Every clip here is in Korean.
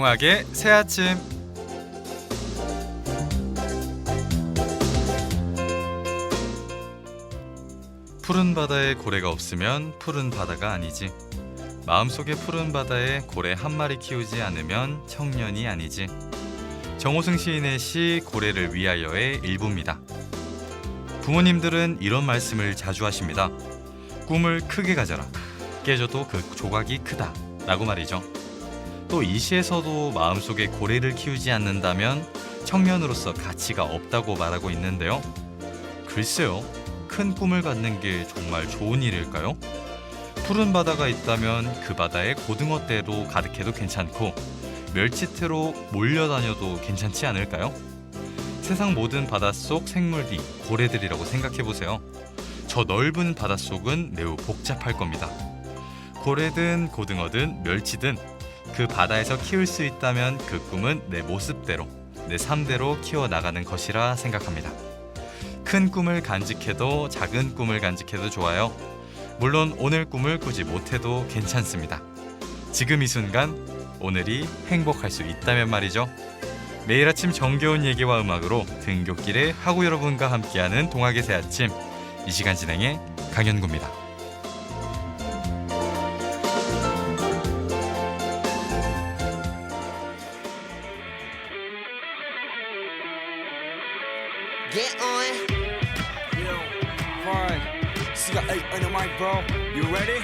동학의 새아침. 푸른 바다에 고래가 없으면 푸른 바다가 아니지. 마음속에 푸른 바다에 고래 한 마리 키우지 않으면 청년이 아니지. 정호승 시인의 시 고래를 위하여의 일부입니다. 부모님들은 이런 말씀을 자주 하십니다. 꿈을 크게 가져라. 깨져도 그 조각이 크다 라고 말이죠. 또 이 시에서도 마음속에 고래를 키우지 않는다면 청년으로서 가치가 없다고 말하고 있는데요. 글쎄요, 큰 꿈을 갖는 게 정말 좋은 일일까요? 푸른 바다가 있다면 그 바다에 고등어떼로 가득해도 괜찮고 멸치태로 몰려다녀도 괜찮지 않을까요? 세상 모든 바닷속 생물이 고래들이라고 생각해보세요. 저 넓은 바닷속은 매우 복잡할 겁니다. 고래든 고등어든 멸치든 그 바다에서 키울 수 있다면 그 꿈은 내 모습대로, 내 삶대로 키워나가는 것이라 생각합니다. 큰 꿈을 간직해도 작은 꿈을 간직해도 좋아요. 물론 오늘 꿈을 꾸지 못해도 괜찮습니다. 지금 이 순간, 오늘이 행복할 수 있다면 말이죠. 매일 아침 정겨운 얘기와 음악으로 등굣길에 하구 여러분과 함께하는 동학의 새아침. 이 시간 진행의 강현구입니다. Get on. Yo, fine. Got 8 on the mic, bro. You ready?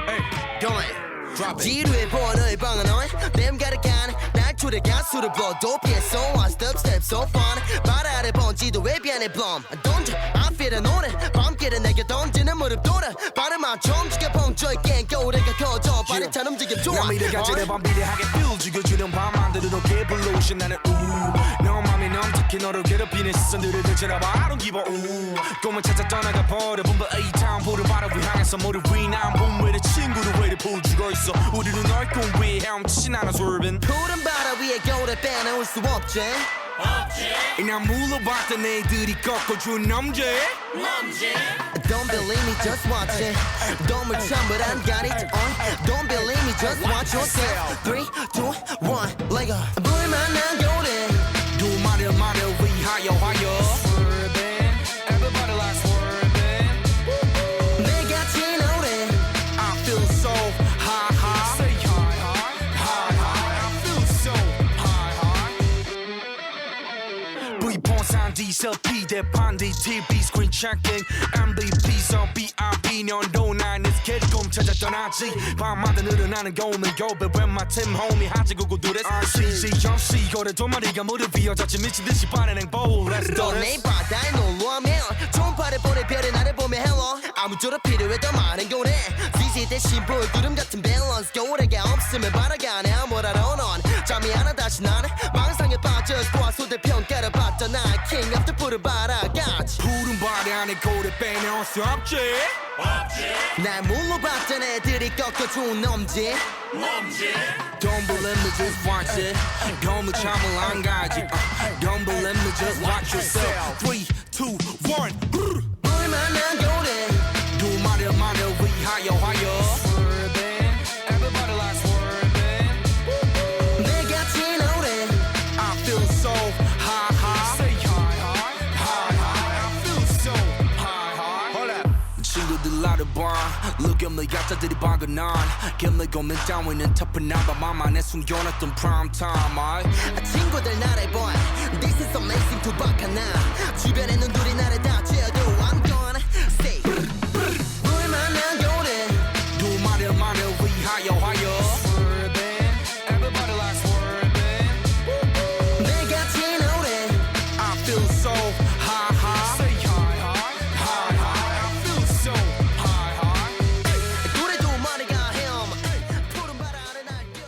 Hey, Going. drop it. 지루해 보여 너의 방은 너의 뱀가를 가는 날 초대 가수를 불러도 피해 So one step so fun 바다를 번지도 왜 비안해 blum Don't you I feel the 노래 밤길에 내게 던지는 무릎 돌아 발음만 좀 지켜 펑져 있게 겨울에가 커져 빠릿한 움직임 좋아 난 미래까지 밤비례하게 feel 죽여주는 밤만들어도 개블루션 나는 너 맘이 넘치게 너를 괴롭히는 시선들을 들춰봐 I don't give a 꿈을 찾아 떠나가 버려 분바 A-Town 보를 바라 위 향해서 모두 위난 봄외의 친구를 왜를 부주고 있어 우리는 널 꿈 위에 헤엄치진 않아 swerving 푸른 바다 위에 겨울에 빼놓을 수 없지 난 물어봤던 애들이 꺾어준 남자 Don't believe me just watch it 너물 참을 안 가리지 Don't believe me just watch yourself 3, 2, 1 Let go 불만난 겨울에 두 말을 위하여 swerving Everybody like swerving 내가 지노래 I feel so high Say high I feel so high V4산 디젤 비대판 DTV 스크린 체킹 MVP서 BRB 년도 나는 스케줄꿈 찾아 떠나지 밤마다 늘어나는 고민 고백 When my team homie 하지 구구들의 RCC 역시 고래도 머리가 무릎 위어졌지 미친듯이 빠른 행보 Let's do 너네 this 바다에 놀러오면 총파를 보내 별의 나를 보며 hello 아무쪼록 필요해 더 많은 고래 지지 대신 볼 구름 같은 밸런스 겨울에가 없으면 바다가 아니야 뭐라로 넌 잠이 안 와 다시 나는 망상에 빠져 보아소들 평가를 받던 나 King of the 푸른 바다까지 푸른 바다 안에 고래 빼놓을 수 없지 날 물러봤던 애들이 꺾어준 놈지 Don't believe me just watch it 너무 잠을 안 가지 Don't believe me just watch yourself 3, 2, 1 불만난 고래 두 말을 위하여 Swerving Everybody like swerving 내가 지노래 I feel so high Say high I feel so high Hold up 친구들 나를 봐 Look at me 가짜들이 박아 난 걔네 고민 따위는 터프나 밤만에 숨겨놨던 prime time 친구들 나를 봐 This is amazing 투박한 나 주변에 눈들이 나를 다 쬐도 I'm gonna stay 불만난 고래 두 말을 위하여 Swerving Everybody like swerving 내가 지노래 I feel so high Say high I feel so high 고래도 머리가 헤엄 푸른 바다를 날려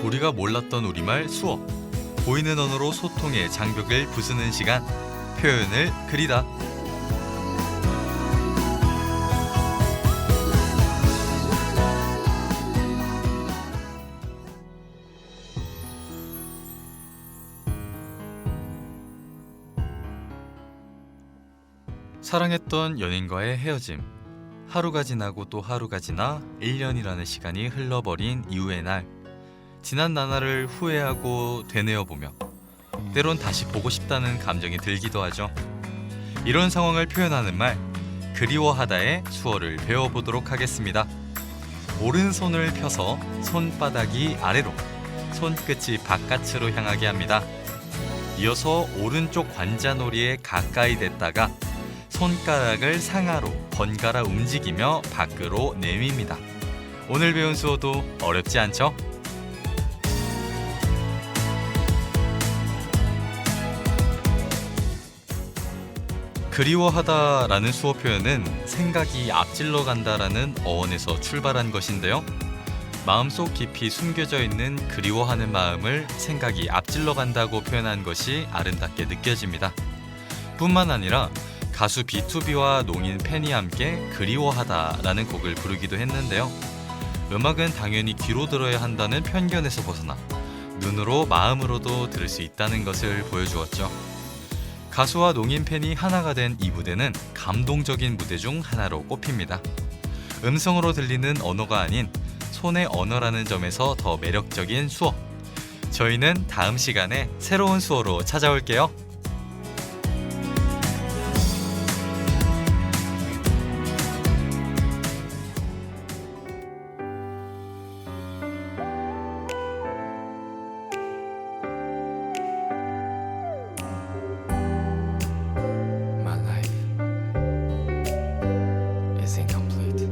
우리가 몰랐던 우리말 수업. 보이는 언어로 소통의 장벽을 부수는 시간. 표현을 그리다. 사랑했던 연인과의 헤어짐. 하루가 지나고 또 하루가 지나 1년이라는 시간이 흘러버린 이후의 날, 지난 나날을 후회하고 되뇌어보며 때론 다시 보고 싶다는 감정이 들기도 하죠. 이런 상황을 표현하는 말, 그리워하다의 수어를 배워보도록 하겠습니다. 오른손을 펴서 손바닥이 아래로, 손끝이 바깥으로 향하게 합니다. 이어서 오른쪽 관자놀이에 가까이 댔다가 손가락을 상하로 번갈아 움직이며 밖으로 내밉니다. 오늘 배운 수어도 어렵지 않죠? 그리워하다라는 수어 표현은 생각이 앞질러 간다라는 어원에서 출발한 것인데요. 마음속 깊이 숨겨져 있는 그리워하는 마음을 생각이 앞질러 간다고 표현한 것이 아름답게 느껴집니다. 뿐만 아니라 가수 B2B와 농인 팬이 함께 그리워하다라는 곡을 부르기도 했는데요. 음악은 당연히 귀로 들어야 한다는 편견에서 벗어나 눈으로 마음으로도 들을 수 있다는 것을 보여주었죠. 가수와 농인 팬이 하나가 된 이 무대는 감동적인 무대 중 하나로 꼽힙니다. 음성으로 들리는 언어가 아닌 손의 언어라는 점에서 더 매력적인 수어. 저희는 다음 시간에 새로운 수어로 찾아올게요. My life is incomplete.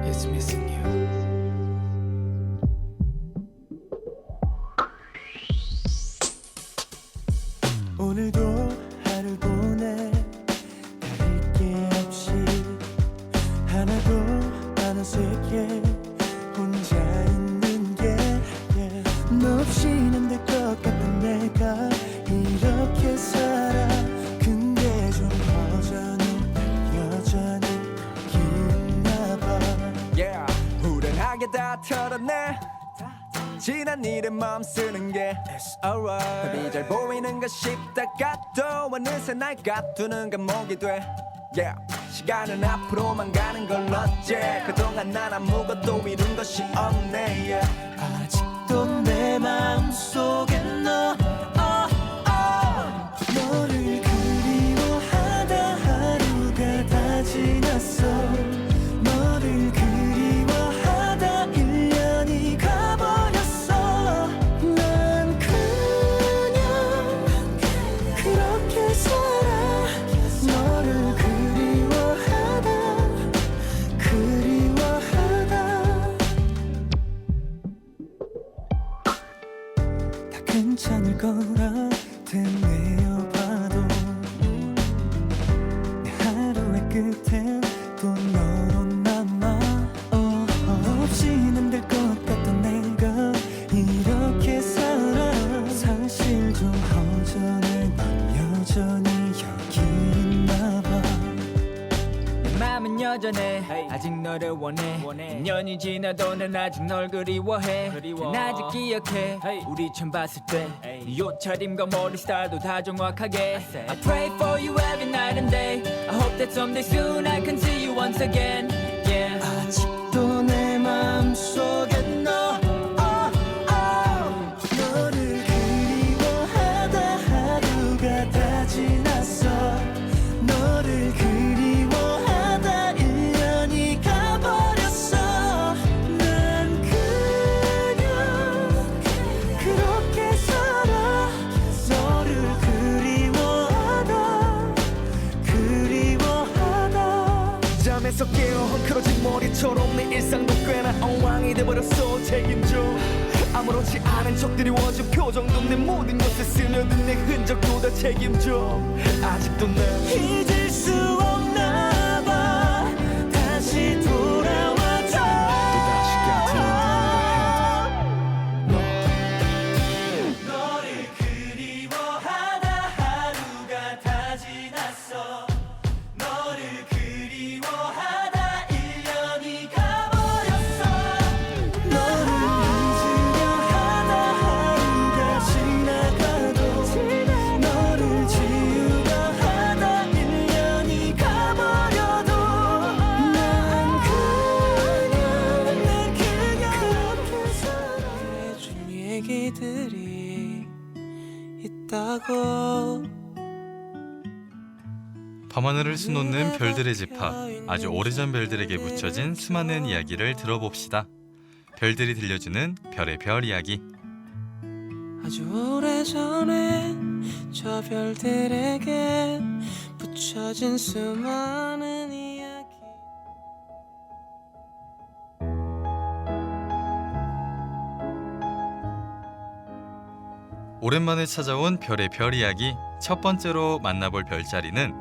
It's missing you. 오늘도 하루 보내 다를 게 없이 하나도 안 어색해 혼자 있는 게 너 없이는 안 될 것 같은 내가 이렇게 살아 근데 좀 여전히 있나 봐 Yeah, 후련하게 다 털어내 지난 일에 마음 쓰는 게 It's alright 답이 잘 보이는가 싶다가 또 어느새 날 가두는 감옥이 돼 Yeah, 시간은 앞으로만 가는 걸 어째 그동안 난 아무것도 이룬 것이 없네 yeah. 아직도 내 마음속에 너를 그리워하다 하루가 다 지났어 너를 그리워하다 1년이 가버렸어 난 그냥 그렇게 살아 너를 그리워하다 다 괜찮을 거라 되뇌어봐도 내 하루의 끝엔 또 너로 남아 너 없이는 안 될 것 같던 내가 이렇게 살아 사실 좀 허전해 넌 여전히 여기 있나 봐 내 맘은 여전해 아직 너를 원해 2년이 지나도 난 아직 널 그리워해 난 아직 기억해 우리 처음 봤을 때 네 옷차림과 머리 스타일도 다 정확하게 I pray for you every night and day I hope that someday soon I can see you once again yeah. 아직도 내 마음속에 너를 그리워하다 하루가 다 지났어 너를 그리워하다 1년이 가버렸어 난 그냥 그렇게 살아 너를 그리워하다 잠에서 깨어 헝클어진 머리처럼 내 일상도 꽤나 엉망이 돼버렸어 책임져 아무렇지 않은 척 드리워진 표정도 내 모든 것에 스며든 내 흔적도 다 책임져 아직도 난 잊을 수 없나 봐 다시 돌아와줘 또다시 같은 너를 그리워하다 하루가 다 지났어 너를 그리워하다 1년이 가버렸어 너를 잊으려 하다 하루가 지나가도 너를 지우려 있다고. 밤하늘을 수놓는 별들의 집합, 아주 오래전 별들에게 묻혀진 수많은 이야기를 들어봅시다. 별들이 들려주는 별의 별 이야기. 아주 오래전에 저 별들에게 붙여진 수많은 이야기. 오랜만에 찾아온 별의 별 이야기. 첫 번째로 만나볼 별자리는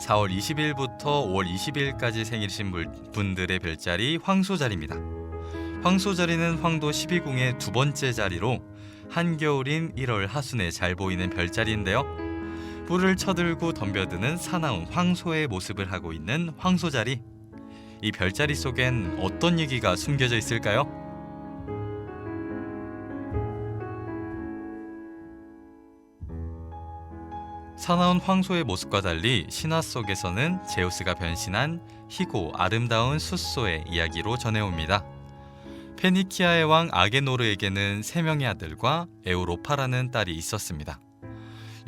4월 20일부터 5월 20일까지 생일이신 분들의 별자리 황소자리입니다. 황소자리는 황도 12궁의 두 번째 자리로 한겨울인 1월 하순에 잘 보이는 별자리인데요. 뿔을 쳐들고 덤벼드는 사나운 황소의 모습을 하고 있는 황소자리. 이 별자리 속엔 어떤 얘기가 숨겨져 있을까요? 사나운 황소의 모습과 달리 신화 속에서는 제우스가 변신한 희고 아름다운 숫소의 이야기로 전해옵니다. 페니키아의 왕 아게노르에게는 3명의 아들과 에우로파라는 딸이 있었습니다.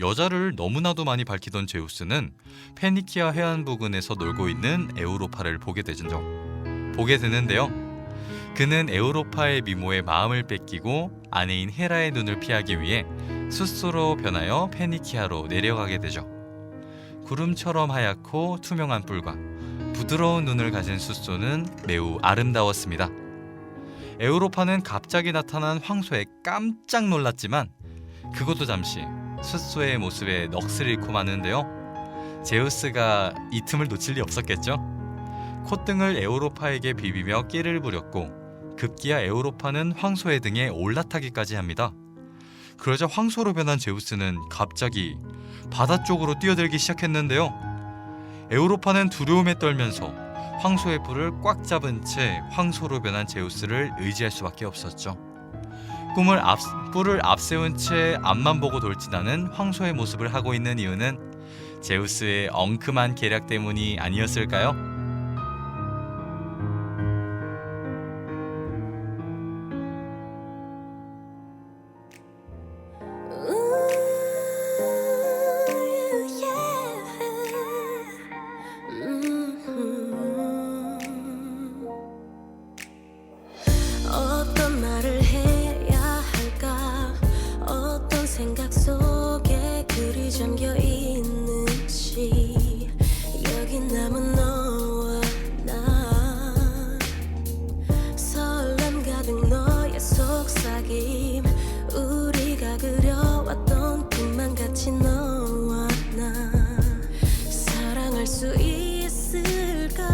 여자를 너무나도 많이 밝히던 제우스는 페니키아 해안 부근에서 놀고 있는 에우로파를 보게 되는데요. 그는 에우로파의 미모에 마음을 뺏기고 아내인 헤라의 눈을 피하기 위해 숫소로 변하여 페니키아로 내려가게 되죠. 구름처럼 하얗고 투명한 뿔과 부드러운 눈을 가진 숫소는 매우 아름다웠습니다. 에우로파는 갑자기 나타난 황소에 깜짝 놀랐지만 그것도 잠시 숫소의 모습에 넋을 잃고 마는데요. 제우스가 이 틈을 놓칠 리 없었겠죠. 콧등을 에우로파에게 비비며 끼를 부렸고 급기야 에우로파는 황소의 등에 올라타기까지 합니다. 그러자 황소로 변한 제우스는 갑자기 바다 쪽으로 뛰어들기 시작했는데요. 에우로파는 두려움에 떨면서 황소의 뿔을 꽉 잡은 채 황소로 변한 제우스를 의지할 수밖에 없었죠. 뿔을 앞세운 채 앞만 보고 돌진하는 황소의 모습을 하고 있는 이유는 제우스의 엉큼한 계략 때문이 아니었을까요? 어떤 말을 해야 할까? 어떤 생각 속에 글이 잠겨 있는지 여기 남은 너와 나 설렘 가득 너의 속삭임 우리가 그려왔던 꿈만 같이 너와 나 사랑할 수 있을까?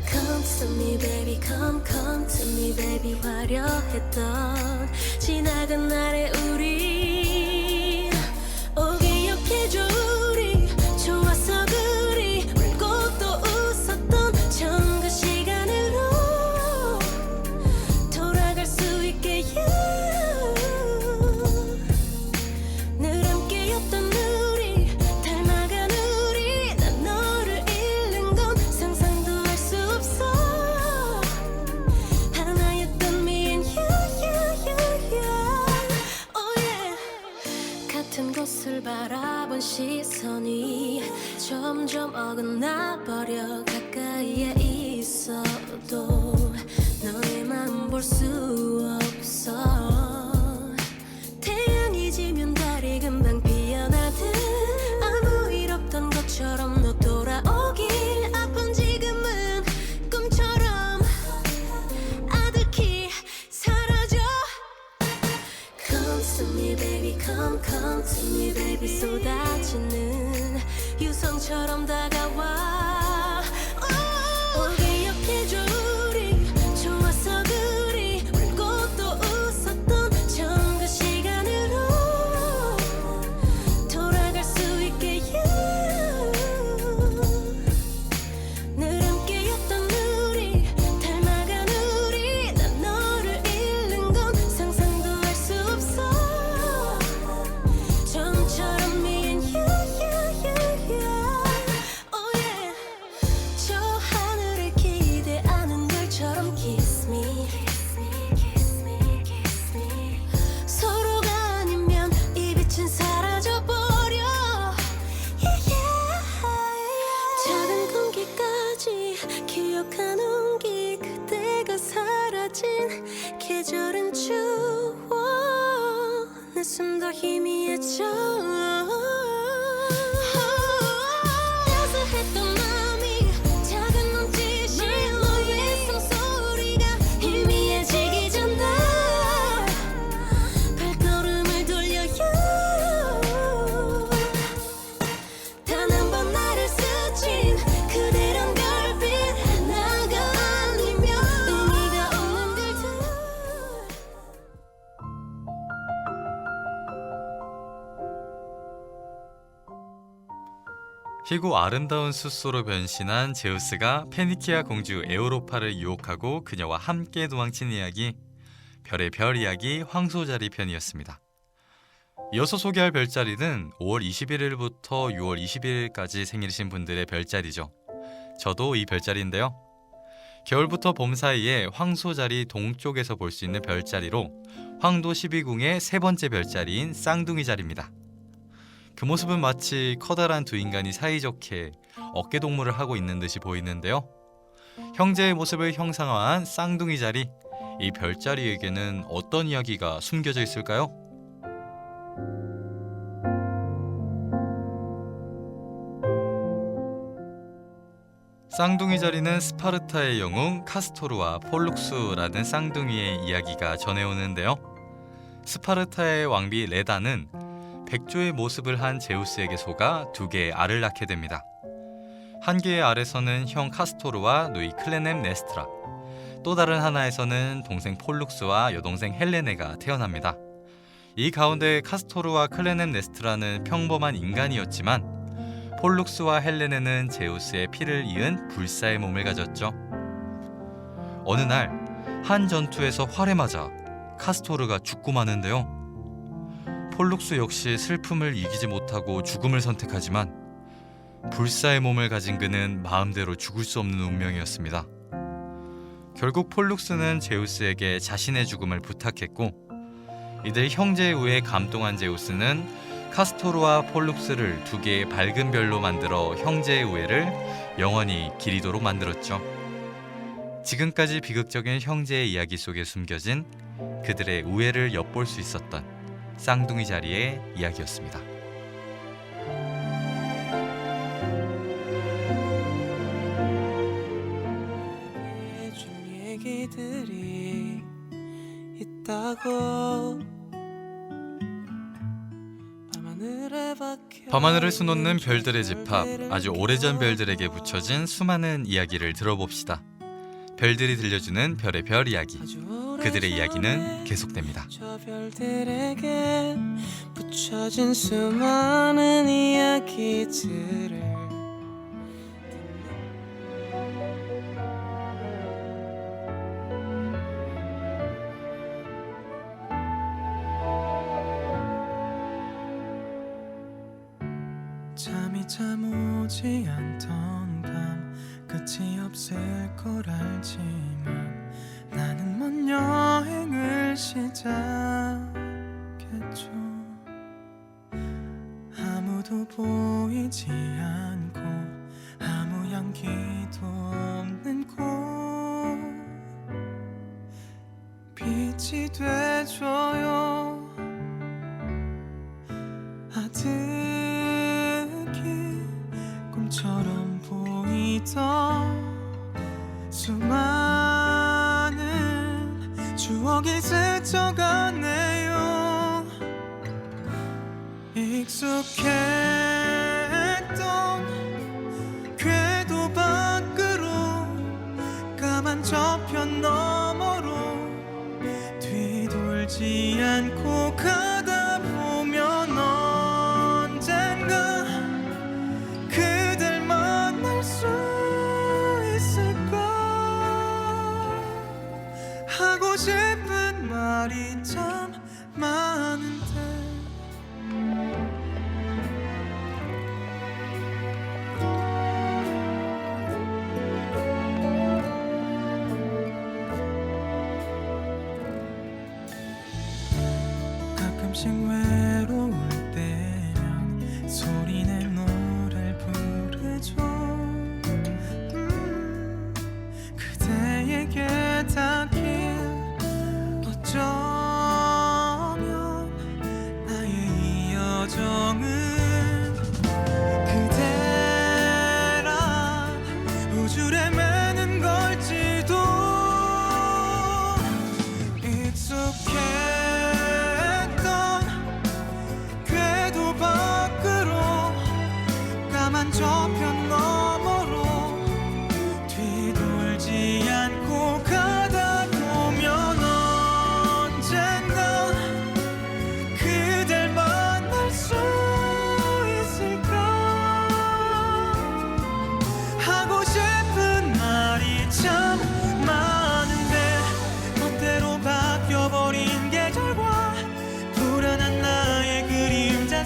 Come to me baby come to me baby 화려했던 지나간 날의 우리 기억해줘 우리 좋아서 그리 울고 또 웃었던 처음 그 시간으로 돌아갈 수 있게 늘 함께였던 우리 닮아간 우리 난 너를 잃는 건 상상도 할 수 없어 하나였던 me and you oh yeah 같은 곳을 바라본 시선이 점점 어긋나버려 가까이에 있어도 너의 맘 볼 수 없어 태양이 지면 달이 금방 피어나듯 아무 일 없던 것처럼 너 돌아오길 아픈 지금은 꿈처럼 아득히 사라져 Come to me baby come to me baby 쏟아지는 유성처럼 다가와 기억해줘 우리 좋아서 그리 울고 기억하는 게 그때가 사라진 계절은 추워 내 숨도 희미해져 따스했던 마음이 작은 눈짓이 너의 숨소리가 희미해지기 전에 발걸음을 돌려요 단 한 번 나를 스친 그대란 별빛 나가 아니면 의미가 없는 글들 희고 아름다운 숫소로 변신한 제우스가 페니키아 공주 에우로파를 유혹하고 그녀와 함께 도망친 이야기, 별의 별 이야기 황소자리 편이었습니다. 이어서 소개할 별자리는 5월 21일부터 6월 22일까지 생일이신 분들의 별자리죠. 저도 이 별자리인데요. 겨울부터 봄 사이에 황소자리 동쪽에서 볼 수 있는 별자리로 황도 12궁의 세 번째 별자리인 쌍둥이 자리입니다. 그 모습은 마치 커다란 두 인간이 사이좋게 어깨동무를 하고 있는 듯이 보이는데요. 형제의 모습을 형상화한 쌍둥이 자리, 이 별자리에게는 어떤 이야기가 숨겨져 있을까요? 쌍둥이 자리는 스파르타의 영웅 카스토르와 폴룩스라는 쌍둥이의 이야기가 전해오는데요. 스파르타의 왕비 레다는 백조의 모습을 한 제우스에게 속아 두 개의 알을 낳게 됩니다. 한 개의 알에서는 형 카스토르와 누이 클레넴 네스트라, 또 다른 하나에서는 동생 폴룩스와 여동생 헬레네가 태어납니다. 이 가운데 카스토르와 클레넴 네스트라는 평범한 인간이었지만 폴룩스와 헬레네는 제우스의 피를 이은 불사의 몸을 가졌죠. 어느 날 한 전투에서 활에 맞아 카스토르가 죽고 마는데요. 폴룩스 역시 슬픔을 이기지 못하고 죽음을 선택하지만 불사의 몸을 가진 그는 마음대로 죽을 수 없는 운명이었습니다. 결국 폴룩스는 제우스에게 자신의 죽음을 부탁했고, 이들 형제의 우애에 감동한 제우스는 카스토르와 폴룩스를 두 개의 밝은 별로 만들어 형제의 우애를 영원히 기리도록 만들었죠. 지금까지 비극적인 형제의 이야기 속에 숨겨진 그들의 우애를 엿볼 수 있었던 쌍둥이 자리의 이야기였습니다. 해줄 얘기들이 있다고 밤하늘을 수놓는 별들의 집합, 아주 오래전 별들에게 붙여진 수많은 이야기를 들어봅시다. 별들이 들려주는 별의 별 이야기, 그들의 이야기는 계속됩니다. 저 별들에게 붙여진 수많은 이야기들을 잠이 참 오지 않던 밤 끝이 없을 걸 알지만 나는 먼 여행을 시작했죠. 아무도 보이지 않고 아무 향기도 없는 곳 빛이 돼줘요. 아득히 꿈처럼 보이던 수많은 추억이 스쳐가네요. 익숙했던 궤도 밖으로 까만 저편 너머로 뒤돌지 않고 가다 보면 언젠가 그댈 만날 수 있을까 하고 싶은 말이 참 많은데 가끔씩 외로울 때면 소리내 노래를 부르죠.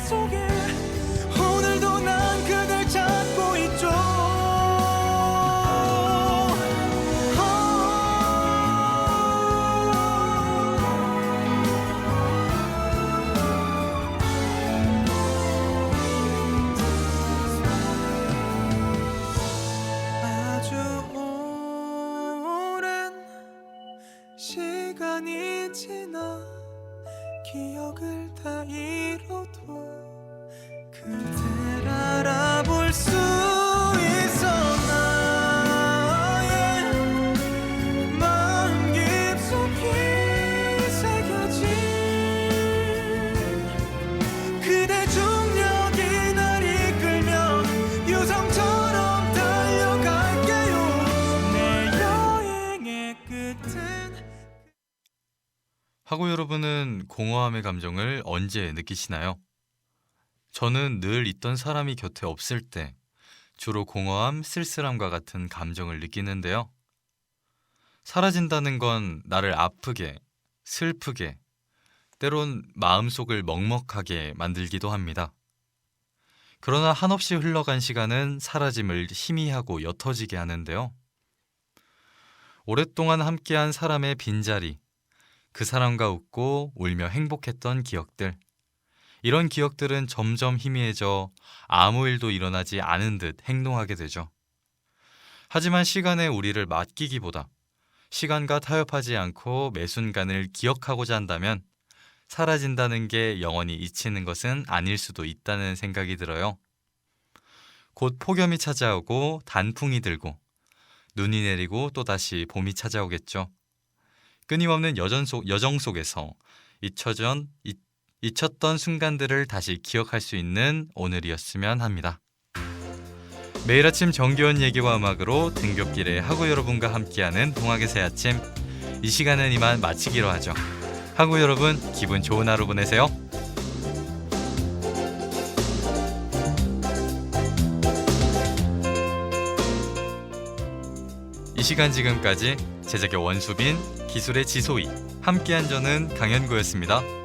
속에 오늘도 난 그댈 찾고 있죠. 아주 오랜 시간이 지나 기억을 다 잃어도 그댈 알아볼 수 있어. 나의 마음 깊숙이 새겨진 그대 중력이 날 이끌면 유성처럼 달려갈게요. 내 여행의 끝은 하고 여러분은 공허함의 감정을 언제 느끼시나요? 저는 늘 있던 사람이 곁에 없을 때 주로 공허함, 쓸쓸함과 같은 감정을 느끼는데요. 사라진다는 건 나를 아프게, 슬프게, 때론 마음속을 먹먹하게 만들기도 합니다. 그러나 한없이 흘러간 시간은 사라짐을 희미하고 옅어지게 하는데요. 오랫동안 함께한 사람의 빈자리, 그 사람과 웃고 울며 행복했던 기억들, 이런 기억들은 점점 희미해져 아무 일도 일어나지 않은 듯 행동하게 되죠. 하지만 시간에 우리를 맡기기보다 시간과 타협하지 않고 매 순간을 기억하고자 한다면 사라진다는 게 영원히 잊히는 것은 아닐 수도 있다는 생각이 들어요. 곧 폭염이 찾아오고 단풍이 들고 눈이 내리고 또다시 봄이 찾아오겠죠. 끊임없는 여정 속에서 잊혔던 순간들을 다시 기억할 수 있는 오늘이었으면 합니다. 매일 아침 정겨운 얘기와 음악으로 등굣길에 하고 여러분과 함께하는 동학의 새 아침, 이 시간은 이만 마치기로 하죠. 하고 여러분, 기분 좋은 하루 보내세요. 이 시간 지금까지 제작의 원수빈, 기술의 지소희, 함께한 저는 강현구였습니다.